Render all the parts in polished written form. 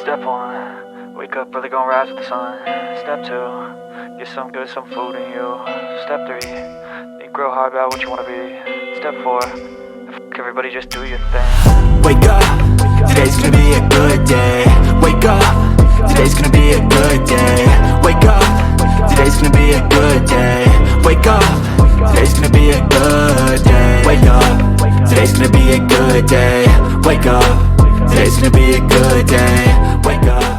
Step 1, wake up early, gonna rise with the sun. Step 2, get some good, some food in you. Step 3, think real hard about what you wanna be. Step 4, everybody just do your thing. Wake up, today's gonna be a good day. Wake up, today's gonna be a good day. Wake up, today's gonna be a good day. Wake up, today's gonna be a good day. Wake up, today's gonna be a good day. Wake up, today's gonna be a good day. Wake up, today's gonna be a...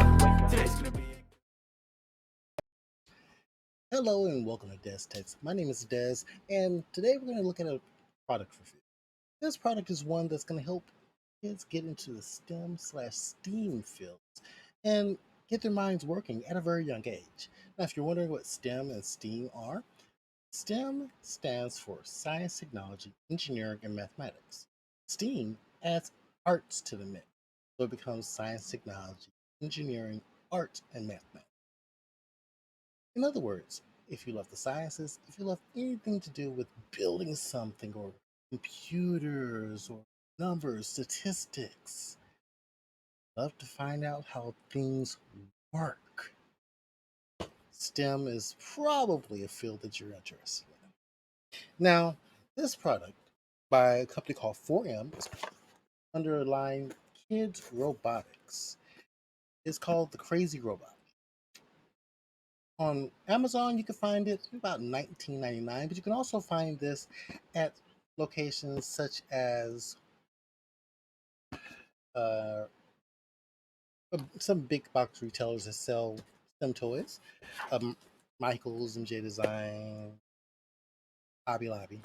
Hello and welcome to Des Techs. My name is Des, and today we're going to look at a product review. This product is one that's going to help kids get into the STEM/STEAM fields and get their minds working at a very young age. Now, if you're wondering what STEM and STEAM are, STEM stands for Science, Technology, Engineering, and Mathematics. STEAM adds arts to the mix, so it becomes Science, Technology, Engineering, Art, and Mathematics. In other words, if you love the sciences, if you love anything to do with building something or computers or numbers, statistics, love to find out how things work, STEM is probably a field that you're interested in. Now, this product by a company called 4M is under the line KidzRobotix. It's called the Crazy Robot. On Amazon, you can find it about $19.99, but you can also find this at locations such as some big box retailers that sell STEM toys, Michaels, MJ Design, Hobby Lobby.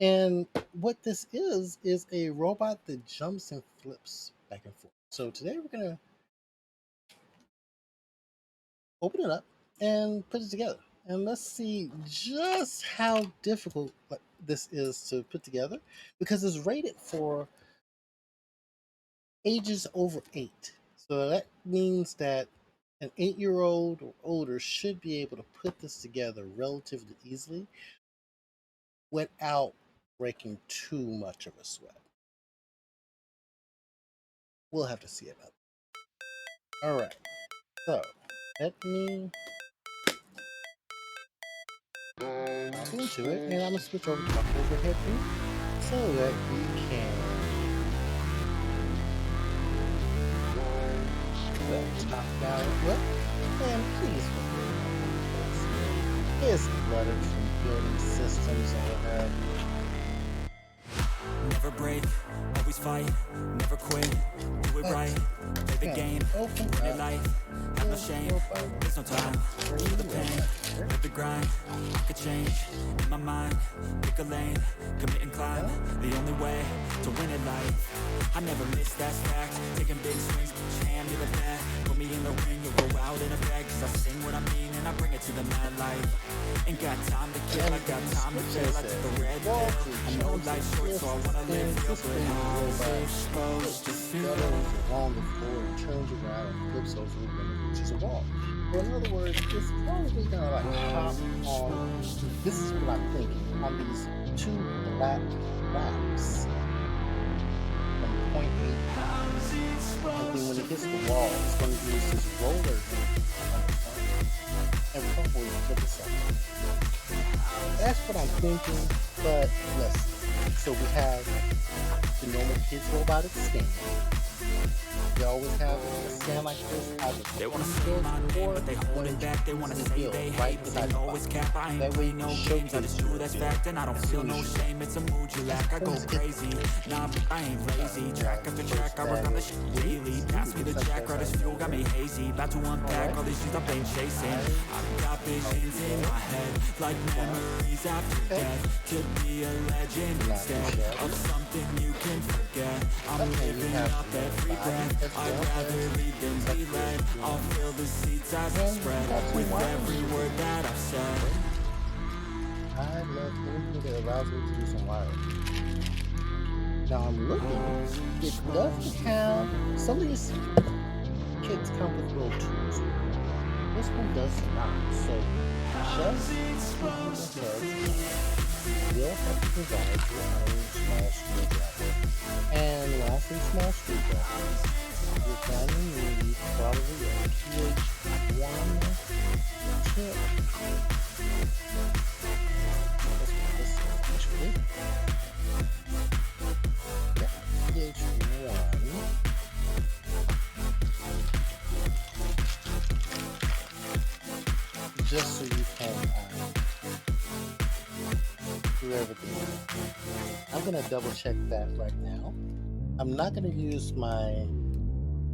And what this is a robot that jumps and flips back and forth. So today we're going to open it up and put it together. And let's see just how difficult this is to put together, because it's rated for ages over 8. So that means that an 8-year-old or older should be able to put this together relatively easily without breaking too much of a sweat. We'll have to see about that. Alright, so let me hop into it, and I'm going to switch over to my overhead view so that we can top down look. And please it's cluttered from building systems and what have you. Never break, always fight, never quit, do it right, play the game, open your life, have no shame, there's no time for the pain, live the grind, I could change, in my mind, pick a lane, commit and climb, the only way to win in life, I never miss, that's fact, taking big swings, put your hand to the bat, put me in the ring, you'll go out in a bag, cause I sing what I mean and I bring it to the mad light, ain't got time to kill, I got time to feel, I took the red pill, I know life's short so I wanna live real, but how's it supposed to feel? Along the floor, it turns around and flips over when it reaches a wall. Or in other words, it's probably gonna like hop on, this is what I'm thinking, on these 2 black laps from point A to point. And then when it hits the wall, it's going to use this roller and probably flip itself. That's what I'm thinking, but let's see. So we have the normal KidzRobotix stand. We always have a stand like this. They wanna say my name, but they hold it back. They wanna say they hate, but they know it's cap. I ain't play no games, I just do that's fact. And I don't feel no shame, it's a mood you lack. I go crazy, nah, but I ain't lazy. Track after track, I work on this shit daily. Pass me the jack, right as fuel, got me hazy. About to unpack all these shit I've been chasing. I've got visions in my head, like memories after death. Could be a legend instead of something you can forget. I'm living up every breath. I'd rather lead than be led. I'll fill the seats as I spread with every word that I've said. I love anything that allows me to do some wiring. Now I'm looking, it doesn't have, some of these kits come with little tools. This one does not, so just skipping ahead, you'll have to provide your own small screwdriver. And when I say small screwdriver, you're going to need probably just so you can do everything. I'm gonna double check that right now. I'm not gonna use my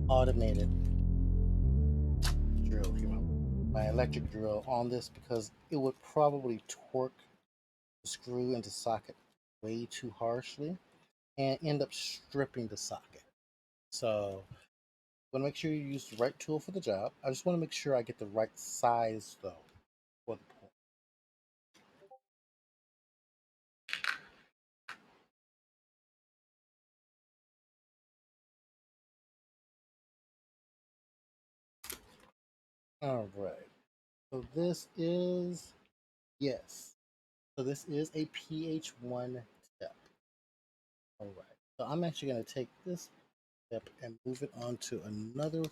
automated drill here, my electric drill on this, because it would probably torque the screw into socket way too harshly and end up stripping the socket. So want to make sure you use the right tool for the job. I just want to make sure I get the right size though for the point. All right. So this is, yes. So this is a PH1 tip. All right. So I'm actually going to take this tip and move it onto another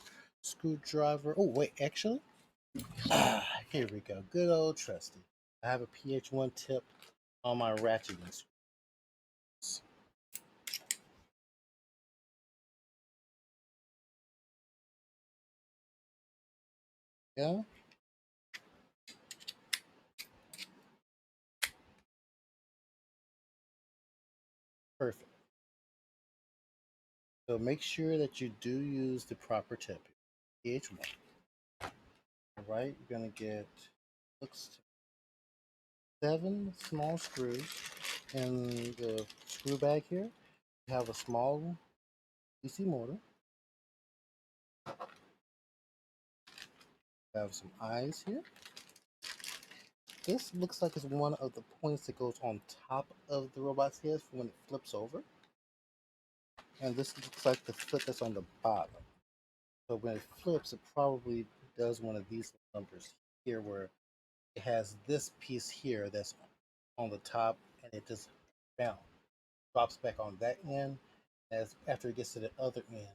screwdriver. Oh wait, actually, here we go. Good old trusty. I have a PH1 tip on my ratcheting screws. Yeah, perfect. So make sure that you do use the proper tip. PH1. All right, you're gonna get looks 7 small screws in the screw bag here. You have a small PC motor. You have some eyes here. This looks like it's one of the points that goes on top of the robot's head for when it flips over. And this looks like the foot that's on the bottom. So when it flips, it probably does one of these numbers here where it has this piece here that's on the top and it just bounce, drops back on that end. As after it gets to the other end,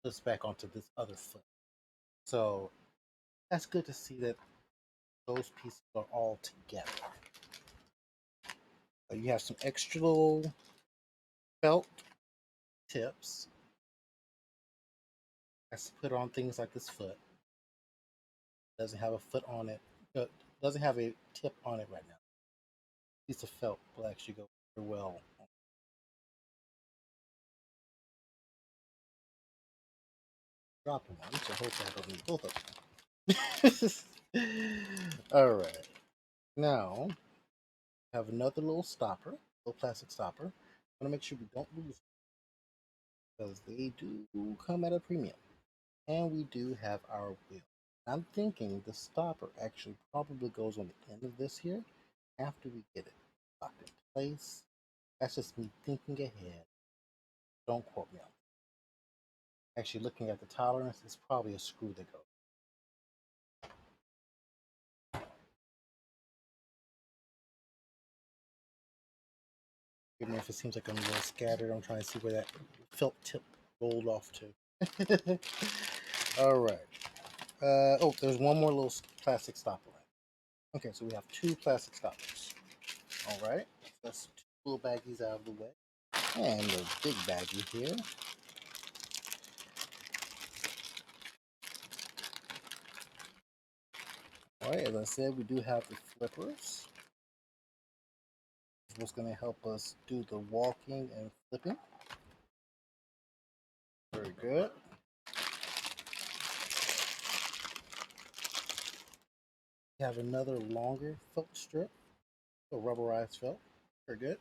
flips back onto this other foot. So that's good to see that those pieces are all together. You have some extra little felt tips that's put on things like this foot. Doesn't have a foot on it. Doesn't have a tip on it right now. Piece of felt will actually go very well. Dropping one, so hopefully I don't need both of them. All right. Now have another little stopper, little plastic stopper. I want to make sure we don't lose because they do come at a premium. And we do have our wheel. I'm thinking the stopper actually probably goes on the end of this here after we get it locked into place. That's just me thinking ahead. Don't quote me on it. Actually, looking at the tolerance, it's probably a screw that goes. Even if it seems like I'm a little scattered, I'm trying to see where that felt tip rolled off to. All right. Oh, there's one more little plastic stopper. Okay, so we have 2 plastic stoppers. All right. Let's 2 little baggies out of the way. And a big baggie here. All right, as I said, we do have the flippers. What's going to help us do the walking and flipping. Very good. We have another longer felt strip, a rubberized felt. Very good.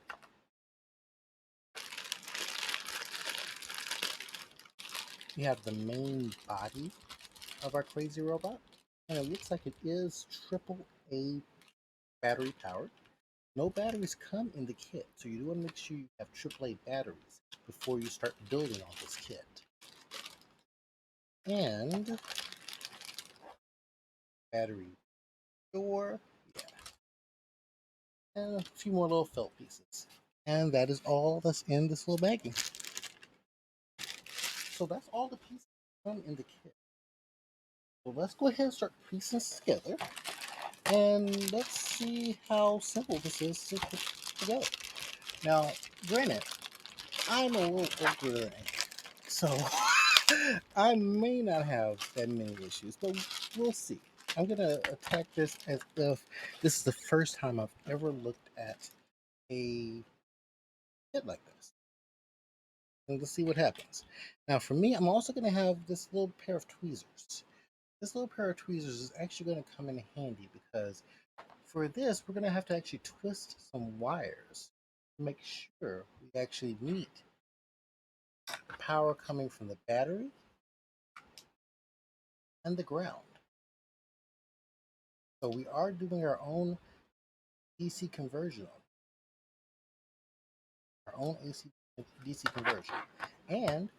We have the main body of our crazy robot, and it looks like it is AAA battery powered. No batteries come in the kit, so you do want to make sure you have AAA batteries before you start building on this kit. And battery door, yeah, and a few more little felt pieces. And that is all that's in this little baggie. So that's all the pieces come in the kit. So let's go ahead and start piecing this together. And let's see how simple this is to put together. Now, granted, I'm a little older than Hank, so I may not have that many issues, but we'll see. I'm gonna attack this as if this is the first time I've ever looked at a kit like this. And let's see what happens. Now for me, I'm also gonna have this little pair of tweezers. This little pair of tweezers is actually gonna come in handy because for this, we're gonna have to actually twist some wires to make sure we actually meet the power coming from the battery and the ground. So we are doing our own DC conversion, our own AC DC conversion. And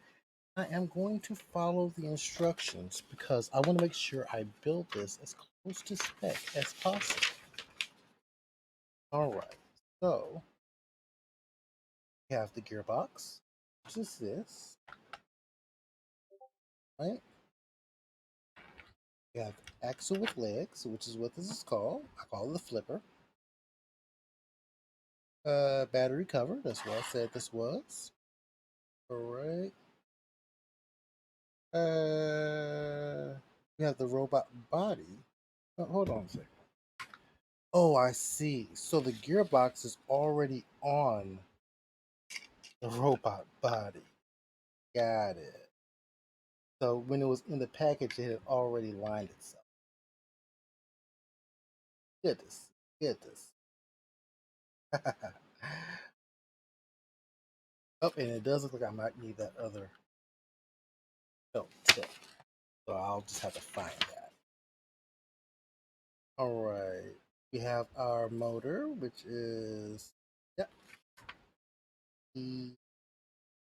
I am going to follow the instructions because I want to make sure I build this as close to spec as possible. All right, so we have the gearbox, which is this, right? We have axle with legs, which is what this is called. I call it the flipper. Battery cover, that's what I said this was. All right. We have the robot body. Oh, hold on a second. Oh, I see. So the gearbox is already on the robot body. Got it. So when it was in the package, it had already lined itself. Get this. Get this. Oh, and it does look like I might need that other tip. So I'll just have to find that. All right. We have our motor, which is, yep. We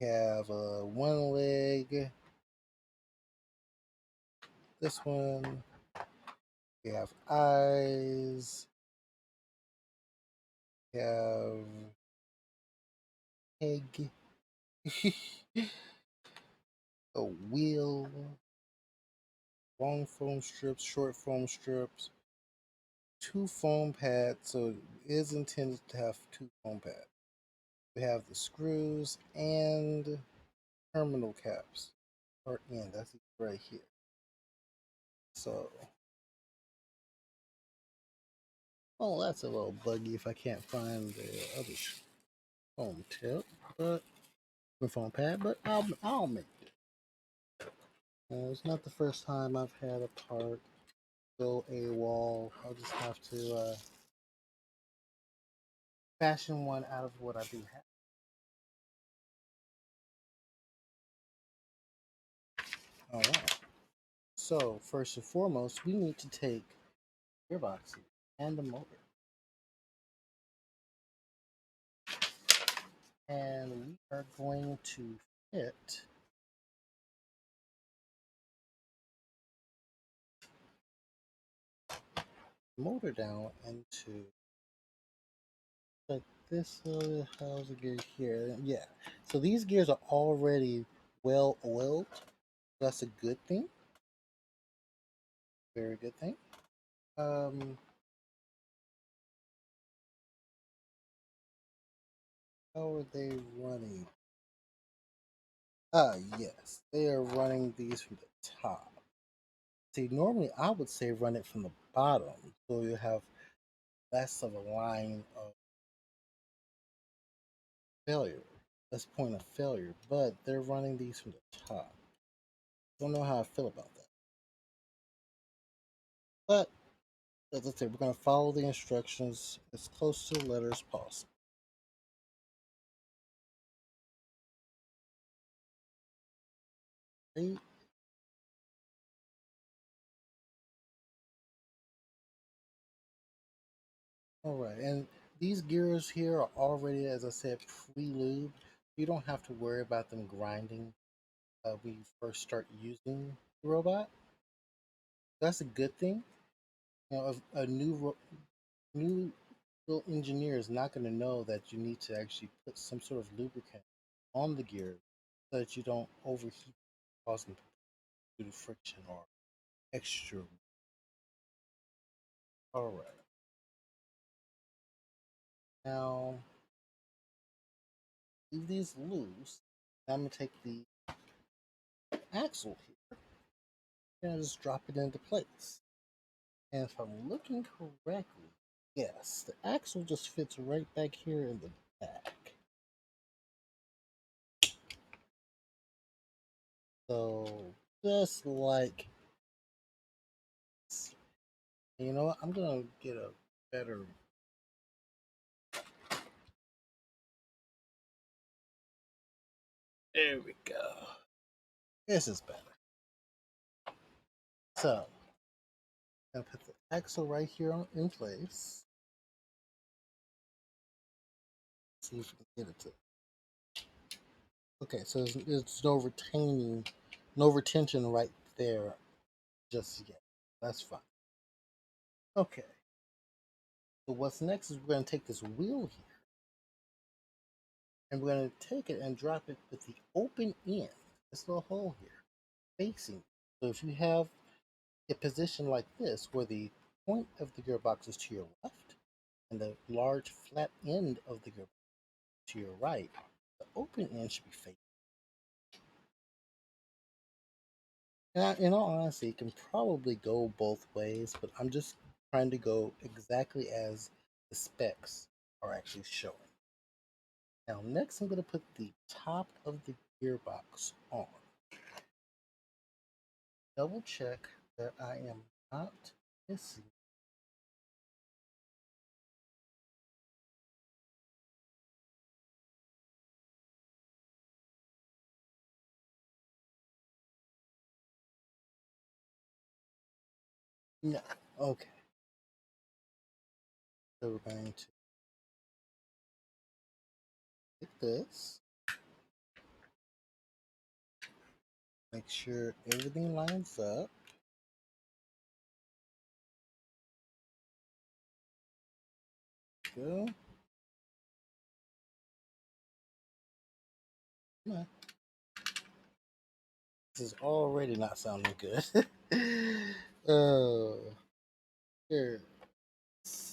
have one leg. This one. We have eyes. We have egg. A wheel. Long foam strips, short foam strips. Two foam pads, so it is intended to have two foam pads. We have the screws and terminal caps or end. That's right here. So, oh, that's a little buggy if I can't find the other foam tip, but the foam pad. But I'll make it. It's not the first time I've had a part go AWOL. I'll just have to fashion one out of what I do have. All right. So first and foremost, we need to take gearbox and the motor, and we are going to fit the motor down into like this little housing gear here. Yeah. So these gears are already well oiled. That's a good thing. Very good thing. Um, how are they running? Yes, they are running these from the top. See, normally I would say run it from the bottom, so you have less of a line of failure. Less point of failure, but they're running these from the top. Don't know how I feel about that. But as I said, we're going to follow the instructions as close to the letter as possible. Right? All right, and these gears here are already, as I said, pre-lubed. You don't have to worry about them grinding when you first start using the robot. That's a good thing. You know, a new engineer is not going to know that you need to actually put some sort of lubricant on the gears so that you don't overheat, causing due to friction or extra. All right. Now leave these loose. Now I'm gonna take the axle here and just drop it into place. And if I'm looking correctly, yes, the axle just fits right back here in the back. So just like, you know what? I'm gonna get a better. There we go. This is better. So I'm gonna put the axle right here in place. See if we can get it to. Okay, so there's no retaining, no retention right there just yet. That's fine. Okay. So what's next is we're gonna take this wheel here and we're gonna take it and drop it with the open end, this little hole here, facing. So if you have a position like this where the point of the gearbox is to your left and the large flat end of the gearbox to your right, the open end should be facing. Now, in all honesty, it can probably go both ways, but I'm just trying to go exactly as the specs are actually showing. Now, next I'm going to put the top of the gearbox on. Double check that I am not missing. No. Okay. So we're going to hit this. Make sure everything lines up. Go. Come on. This is already not sounding good. Oh, here. This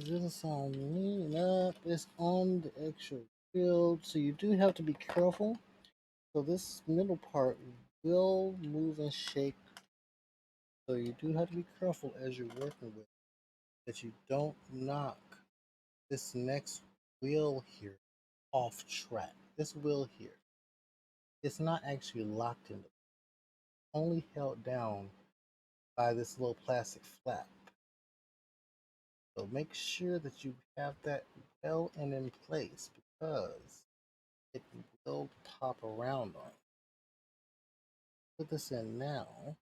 doesn't sound neat enough. It's on the actual field, so you do have to be careful. So this middle part will move and shake. So you do have to be careful as you're working with it, that you don't knock this next wheel here off track. This wheel here, it's not actually locked in, only held down by this little plastic flap. So make sure that you have that well and in place because it will pop around on you. Put this in now.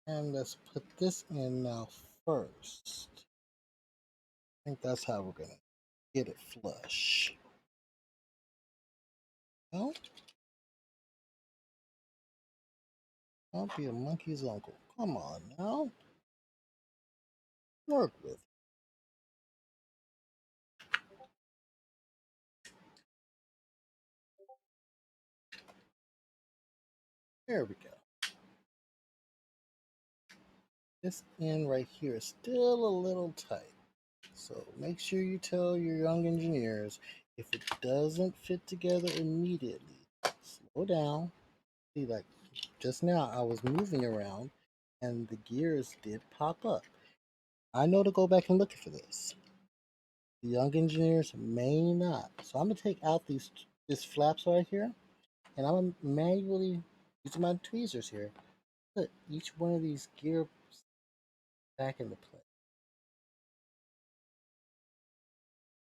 And let's put this in now first. I think that's how we're gonna get it flush. No, don't be a monkey's uncle. Come on now. Work with it. There we go. This end right here is still a little tight. So make sure you tell your young engineers if it doesn't fit together immediately, slow down. See, like just now I was moving around and the gears did pop up. I know to go back and look for this. The young engineers may not. So I'm gonna take out these flaps right here and I'm gonna manually using my tweezers here put each one of these gears back into place.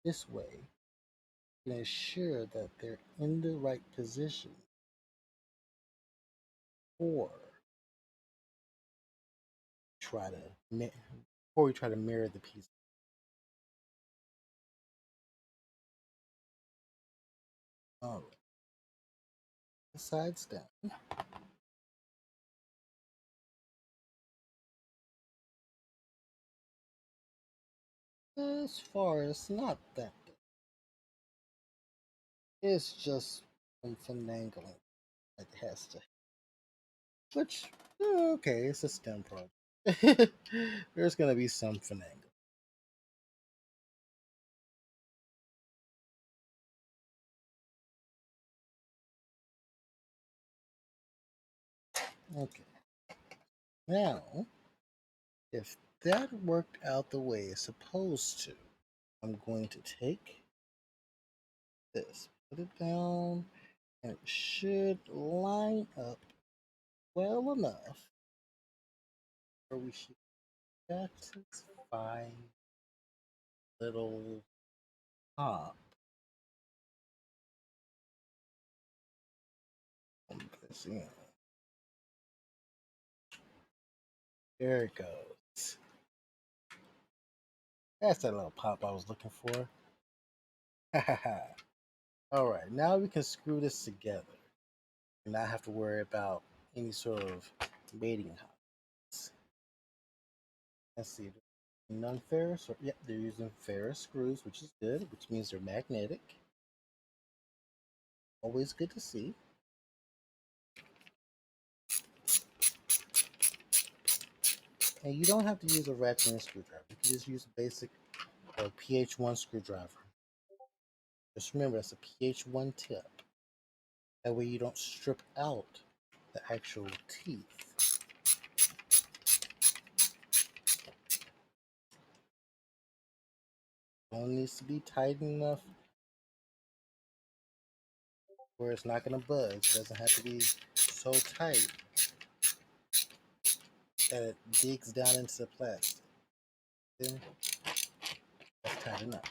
This way you can ensure that they're in the right position for try to before we try to mirror the piece. All right, the sides down. As far as not that big. It's just some finagling that has to. Which okay, it's a STEM project. There's gonna be some finagling. Okay. Now, if that worked out the way it's supposed to, I'm going to take this, put it down, and it should line up well enough where we should get this fine little top. This in. There it goes. That's that little pop I was looking for. Alright, now we can screw this together and not have to worry about any sort of mating hots. Let's see. Non-ferrous, or yep, they're using ferrous screws, which is good, which means they're magnetic. Always good to see. And you don't have to use a ratcheting screwdriver. You can just use a basic PH1 screwdriver. Just remember, that's a PH1 tip. That way you don't strip out the actual teeth. It only needs to be tight enough where it's not going to budge. It doesn't have to be so tight that it digs down into the plastic. Then that's tight enough.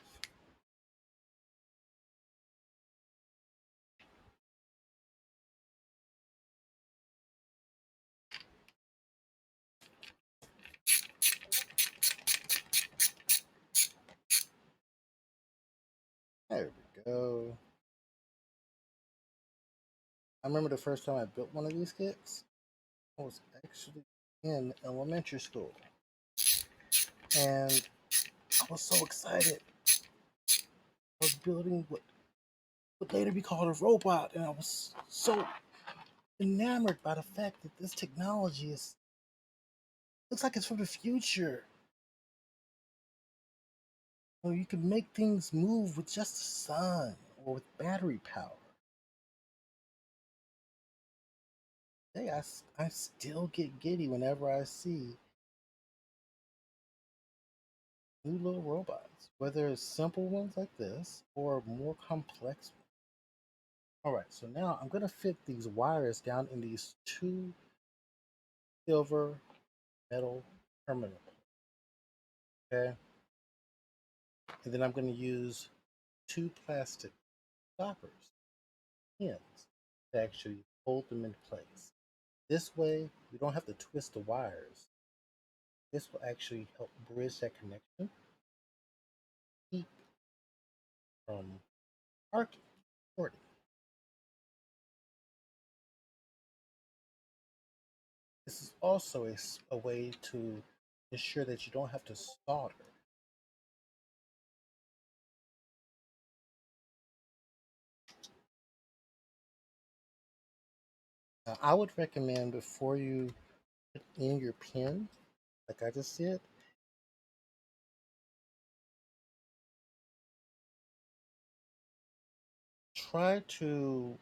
There we go. I remember the first time I built one of these kits, I was actually in elementary school. And I was so excited. I was building what would later be called a robot, and I was so enamored by the fact that this technology is looks like it's from the future. You can make things move with just the sun or with battery power. Hey, I still get giddy whenever I see new little robots, whether it's simple ones like this or more complex ones. Alright, so now I'm going to fit these wires down in these two silver metal terminals. Okay? And then I'm going to use two plastic stoppers, pins, to actually hold them in place. This way, you don't have to twist the wires. This will actually help bridge that connection, keep from arcing, shorting. This is also a way to ensure that you don't have to solder. Now, I would recommend before you put in your pin, like I just did, try to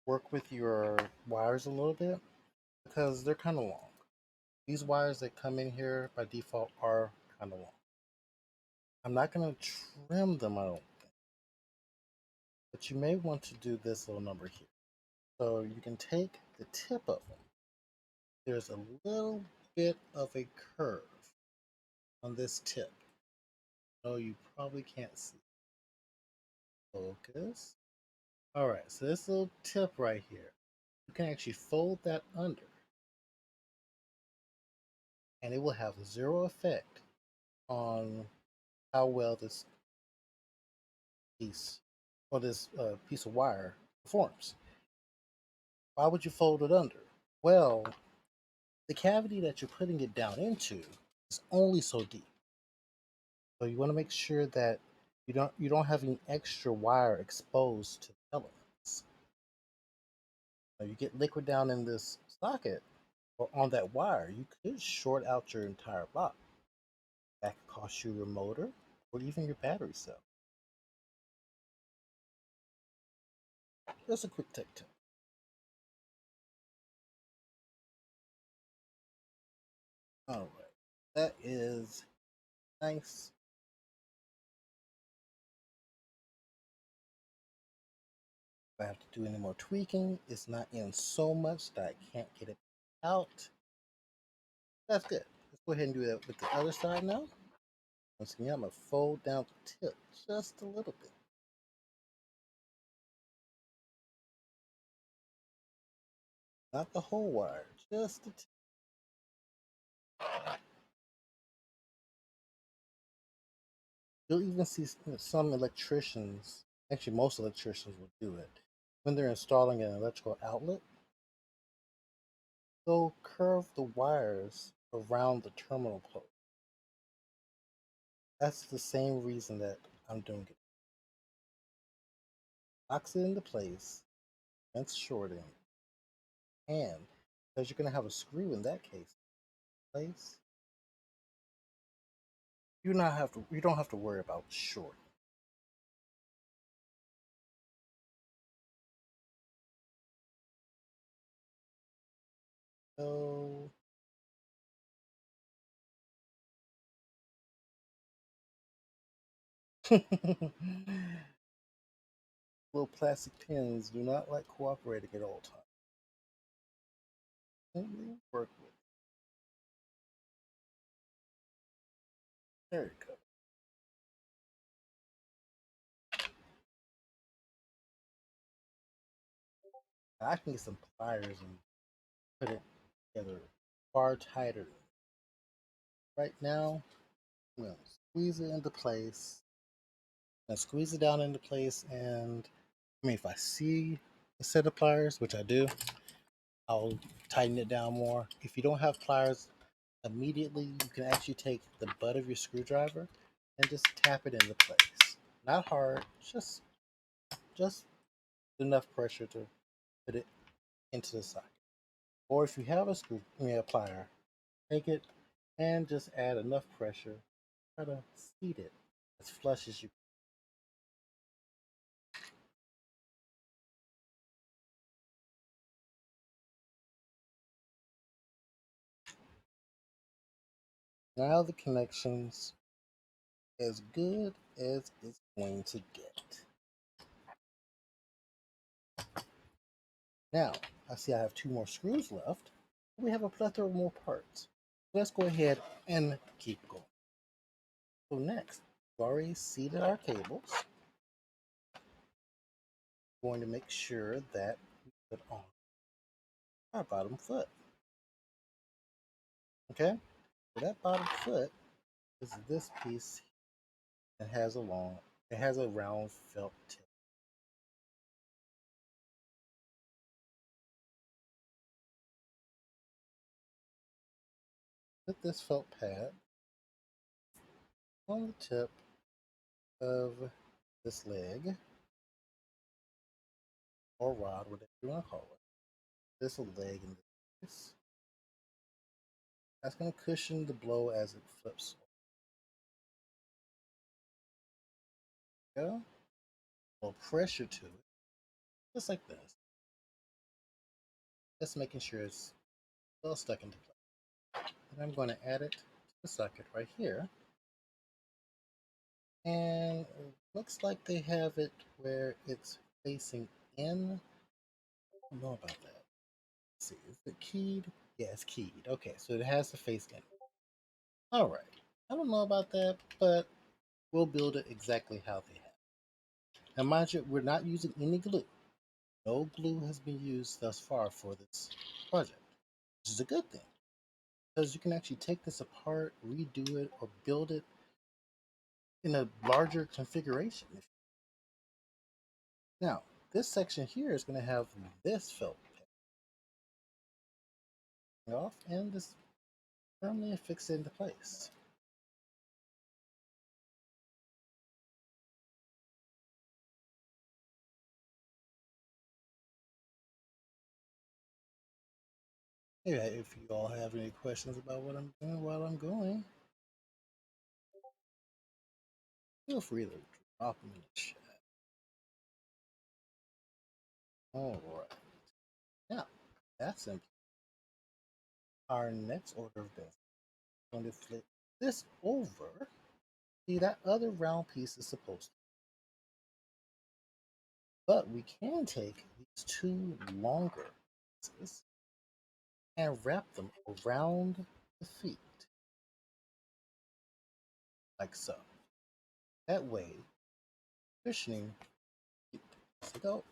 work with your wires a little bit because they're kind of long. These wires that come in here by default are kind of long. I'm not going to trim them, I don't think, but you may want to do this little number here. So you can take the tip of them. There's a little bit of a curve on this tip. No, you probably can't see. Focus. Alright, so this little tip right here, you can actually fold that under and it will have zero effect on how well this piece or this piece of wire performs. Why would you fold it under? Well, the cavity that you're putting it down into is only so deep. So you want to make sure that you don't have any extra wire exposed to the elements. Now you get liquid down in this socket or on that wire, you could short out your entire box. That could cost you your motor or even your battery cell. Just a quick tip. All right, that is nice. If I have to do any more tweaking, it's not in so much that I can't get it out. That's good. Let's go ahead and do that with the other side now. Once again, I'm going to fold down the tip just a little bit. Not the whole wire, just the tip. You'll even see some electricians, actually most electricians will do it, when they're installing an electrical outlet, they'll curve the wires around the terminal post. That's the same reason that I'm doing it. Locks it into place, and shorting, and because you're going to have a screw in that case, place, you don't have to worry about short. So little plastic pins do not like cooperating at all times. Simply work with. There you go. Now I can get some pliers and put it together far tighter. Right now, I'm gonna squeeze it into place. And squeeze it down into place, and I mean, if I see a set of pliers, which I do, I'll tighten it down more. If you don't have pliers, immediately you can actually take the butt of your screwdriver and just tap it into place. Not hard, just enough pressure to put it into the socket. Or if you have a plier, take it and just add enough pressure. Try to seat it as flush as you can. Now the connection's as good as it's going to get. Now, I see I have two more screws left. We have a plethora of more parts. Let's go ahead and keep going. So next, we've already seated our cables. We're going to make sure that we put on our bottom foot. Okay? So that bottom foot is this piece that has it has a round felt tip. Put this felt pad on the tip of this leg or rod, whatever you want to call it. This leg in this. That's going to cushion the blow as it flips. Go. A little pressure to it, just like this. Just making sure it's well stuck into place. And I'm going to add it to the socket right here. And it looks like they have it where it's facing in. I don't know about that. Let's see, is it keyed? Yeah, it's keyed. Okay, so it has to face in. All right. I don't know about that, but we'll build it exactly how they have. Now, mind you, we're not using any glue. No glue has been used thus far for this project, which is a good thing because you can actually take this apart, redo it, or build it in a larger configuration. Now, this section here is going to have this felt off and this firmly affixed into place. Anyway, if you all have any questions about what I'm doing while I'm going, feel free to drop them in the chat. All right. Now, that's simple. Our next order of business I'm going to flip this over. See, that other round piece is supposed to. But we can take these two longer pieces and wrap them around the feet, like so. That way, cushioning keeps it go.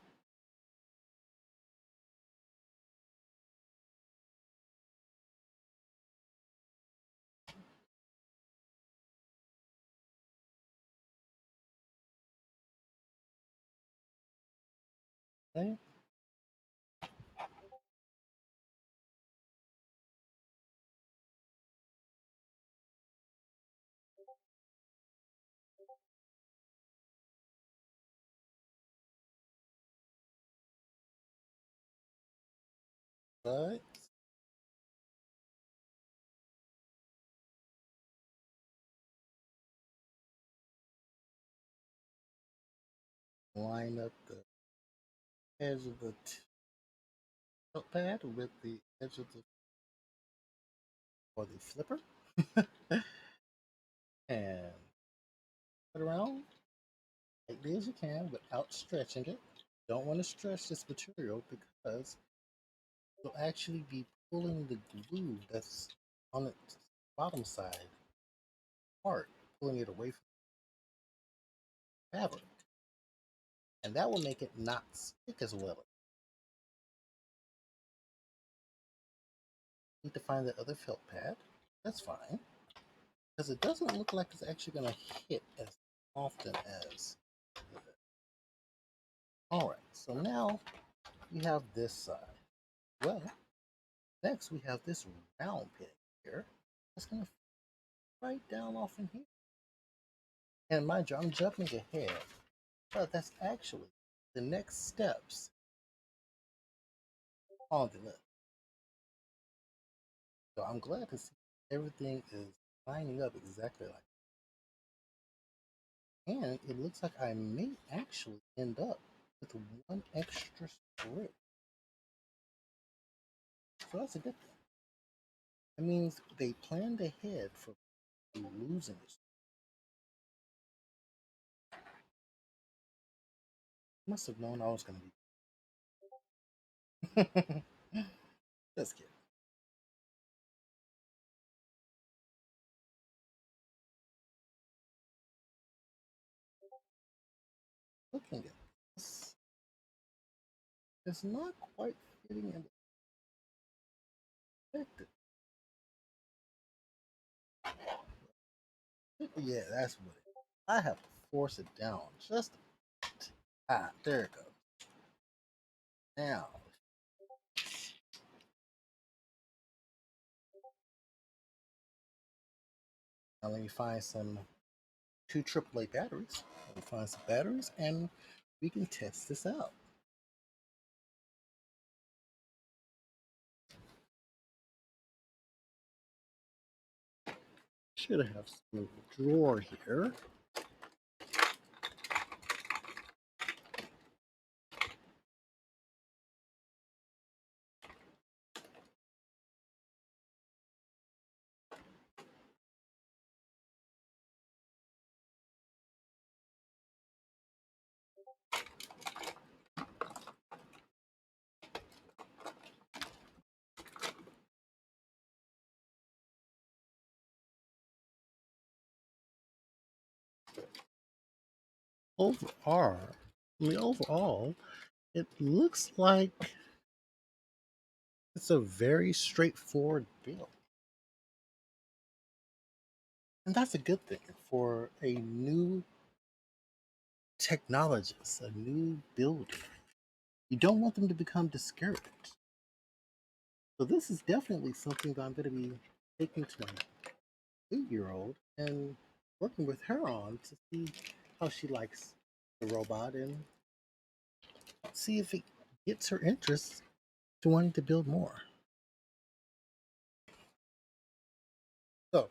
Okay. But line up the edge of the tilt pad with the edge of the or the flipper and put around tightly as you can without stretching it. Don't want to stretch this material because you'll actually be pulling the glue that's on the bottom side apart, pulling it away from the fabric. And that will make it not stick as well. Need to find the other felt pad. That's fine. Because it doesn't look like it's actually going to hit as often as. Alright, so now we have this side. Well, next we have this round pin here. It's going to right down off in here. And mind you, I'm jumping ahead, but that's actually the next steps on the list. So I'm glad to see everything is lining up exactly like that. And it looks like I may actually end up with one extra strip. So that's a good thing. That means they planned ahead for losing it. Must have known I was going to be. Let's get looking at this. It's not quite fitting in the expected. Yeah, that's what it is. I have to force it down just a bit. Ah, there it goes. Now, let me find some two AAA batteries. Let me find some batteries and we can test this out. Should have some drawer here. Overall, it looks like it's a very straightforward build. And that's a good thing for a new technologist, a new builder. You don't want them to become discouraged. So this is definitely something that I'm going to be taking to my 8-year-old and working with her on to see how she likes the robot and see if it gets her interest to wanting to build more. So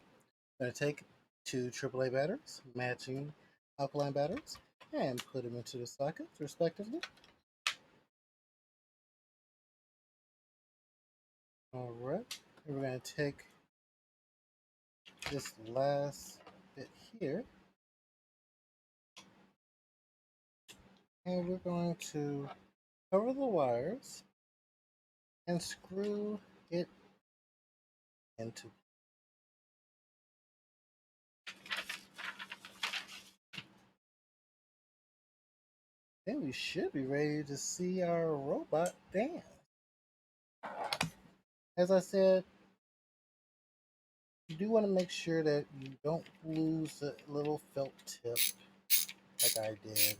I'm going to take two AAA batteries, matching alkaline batteries, and put them into the sockets respectively. All right, we're going to take this last bit here, and we're going to cover the wires and screw it into. Then we should be ready to see our robot dance. As I said, you do want to make sure that you don't lose the little felt tip like I did.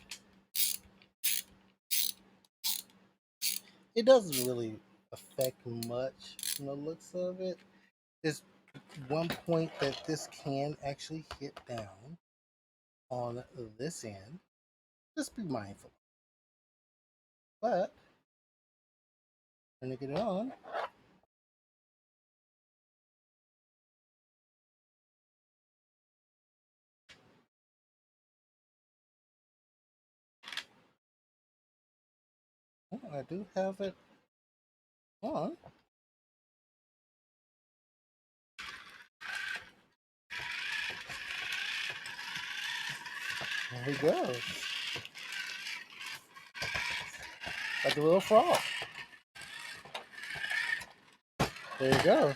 It doesn't really affect much from the looks of it. There's one point that this can actually hit down on this end. Just be mindful. But when you get it on, I do have it on. There he goes. Like a little frog. There he goes.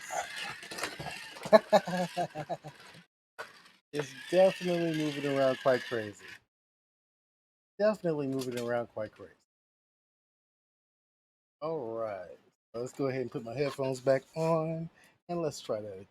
It's definitely moving around quite crazy. Definitely moving around quite crazy. Alright. Let's go ahead and put my headphones back on and let's try that again.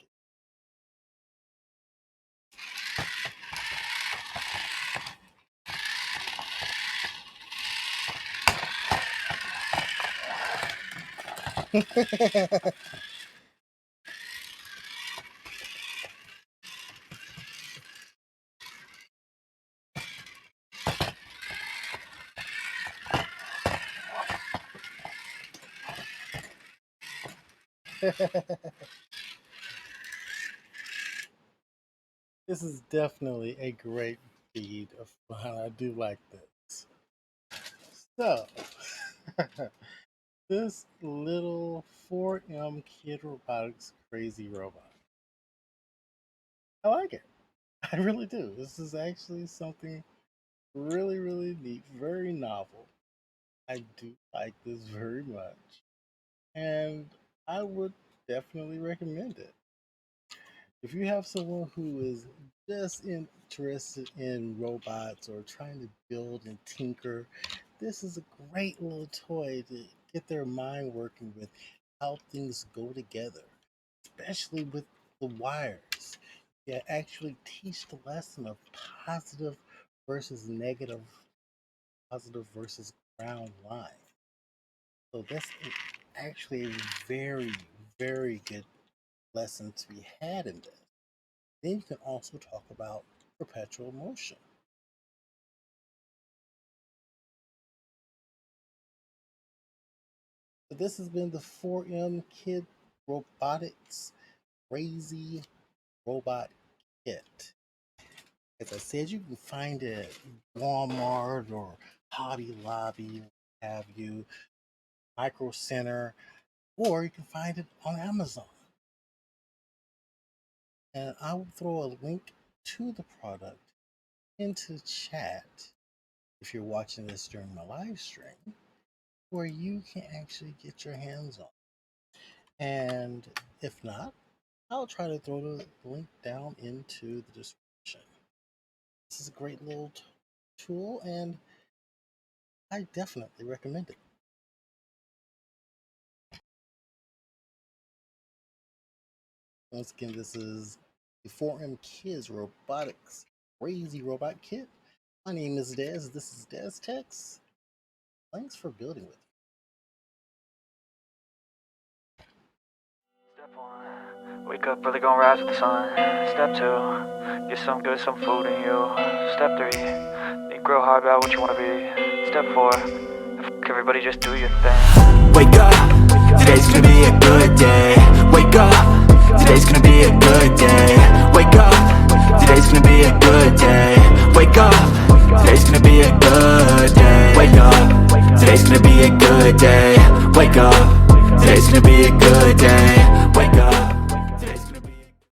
This is definitely a great feed of fun. I do like this. So, this little 4M KidzRobotix crazy robot. I like it. I really do. This is actually something really, really neat, very novel. I do like this very much. And I would definitely recommend it. If you have someone who is just interested in robots or trying to build and tinker, this is a great little toy to get their mind working with how things go together, especially with the wires. You actually teach the lesson of positive versus negative, positive versus ground line. So that's actually a very, very good lesson to be had in this. Then you can also talk about perpetual motion. So this has been the 4M KidzRobotix Crazy Robot Kit. As I said, you can find it at Walmart or Hobby Lobby, have you, Micro Center, or you can find it on Amazon. And I will throw a link to the product into chat if you're watching this during my live stream, where you can actually get your hands on. And if not, I'll try to throw the link down into the description. This is a great little tool, and I definitely recommend it. Once again, this is the 4M KidzRobotix Crazy Robot Kit. My name is Dez. This is DezTex. Thanks for building with me. Step 1, wake up early, gonna rise with the sun. Step 2, get some good, some food in you. Step 3, think real hard about what you wanna be. Step 4, everybody just do your thing. Wake up, today's gonna be a good day. Wake up, today's gonna be a good day. Wake up, today's gonna be a good day. Wake up, today's gonna be a good day. Wake up, today's gonna be a good day. Wake up, today's gonna be a good day. Wake up.